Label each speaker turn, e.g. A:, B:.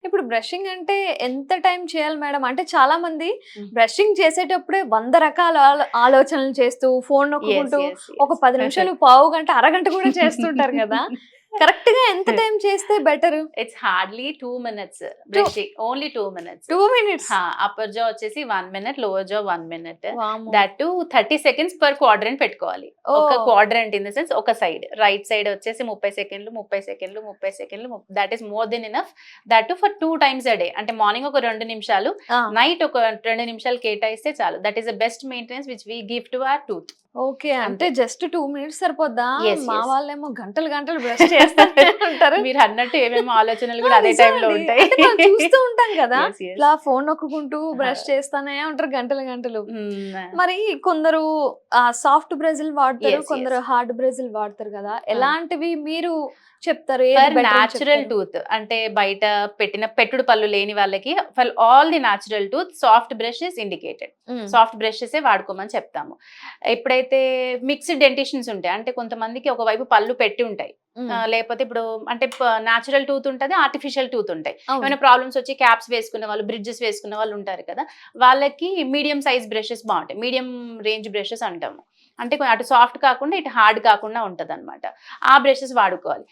A: ఇప్పుడు బ్రషింగ్ అంటే ఎంత టైం చేయాలి మేడం? అంటే చాలా మంది
B: హ్మ్.
A: బ్రషింగ్ చేసేటప్పుడే 100 రకాల ఆలోచనలు చేస్తూ, ఫోను
B: యెస్.
A: నొక్కుకుంటూ
B: యెస్.
A: ఒక
B: యెస్.
A: 10 నిమిషాలు, పావుగంట, అరగంట కూడా చేస్తుంటారు కదా! కరెక్ట్‌గా ఎంత టైం చేస్తే better?
B: It's hardly 2 minutes
A: 2,
B: brushing. Only 2 minutes.
A: 2 minutes.
B: Upper జా వచ్చేసి 1 మినిట్, లోవర్ జా 1 మినిట్.
A: వామ్మో!
B: That two 30 seconds per quadrant పెట్టుకోవాలి. ఒక
A: ఓహ్!
B: క్వాడ్రంట్ ఇన్ ద సెన్స్ ఒక సైడ్. రైట్ సైడ్ వచ్చేసి 30 సెకండ్లు, 30 సెకండ్లు, 30 సెకండ్లు. That is more than enough. That two for 2 times a day. అంటే మార్నింగ్ ఒక 2 నిమిషాలు,
A: ఆ!
B: నైట్ ఒక 2 నిమిషాలు కేటాయిస్తే చాలు. That is the best maintenance which we give to our tooth.
A: Okay. అంటే
B: అంతే.
A: జస్ట్ 2 మినిట్స్ సరిపోద్దా?
B: యెస్.
A: మా
B: యెస్.
A: వాళ్ళేమో గంటలు గంటలు బ్రష్ చేస్తూనే ఉంటారు.
B: మీరన్నట్టు ఏమేమో ఆలోచనలు
A: ఆ!
B: కూడా అదే టైంలో
A: నిజమండి.
B: ఉంటాయి.
A: అంటే మనం చూస్తూ ఉంటాం కదా!
B: యెస్. యెస్.
A: ఇట్లా ఫోను నొక్కుకుంటూ బ్రష్
B: ఆ!
A: చేస్తానే ఉంటారు గంటలు గంటలు.
B: హ్మ్.
A: మరి కొందరు సాఫ్ట్ బ్రష్‌లు వాడతారు.
B: యెస్.
A: కొందరు
B: యెస్.
A: హార్డ్ బ్రష్‌లు వాడతారు కదా!
B: ఆ!
A: ఎలాంటివి మీరు చెప్తారు? ఏది
B: ఫర్
A: బెటర్ అని
B: న్యాచురల్
A: చెప్తారు?
B: టూత్ అంటే బయట పెట్టుడు పళ్ళు లేని వాళ్ళకి for all the natural tooth soft brush is indicated.
A: హ్మ్.
B: సాఫ్ట్ బ్రషెసే వాడుకోమని చెప్తాము. ఎప్పుడైతే మిక్స్డ్ డెంటిషన్స్ ఉంటాయి అంటే కొంతమందికి ఒకవైపు పళ్ళు పెట్టి ఉంటాయి.
A: హ్మ్.
B: లేకపోతే ఇప్పుడు అంటే న్యాచురల్ టూత్ ఉంటది, ఆర్టిఫిషియల్ టూత్ ఉంటాయి.
A: అవును.
B: ఏమైనా ప్రాబ్లమ్స్ వచ్చి క్యాప్స్ వేసుకునే వాళ్ళు, బ్రిడ్జెస్ వేసుకునే వాళ్ళు ఉంటారు కదా! వాళ్ళకి మీడియం సైజ్ బ్రషెస్ బావుంటాయి. మీడియం రేంజ్ బ్రషెస్ అంటాము. అంటే అటు సాఫ్ట్ కాకుండా, ఇటు హార్డ్ కాకుండా ఉంటదనమాట. ఆ బ్రషెస్ వాడుకోవాలి.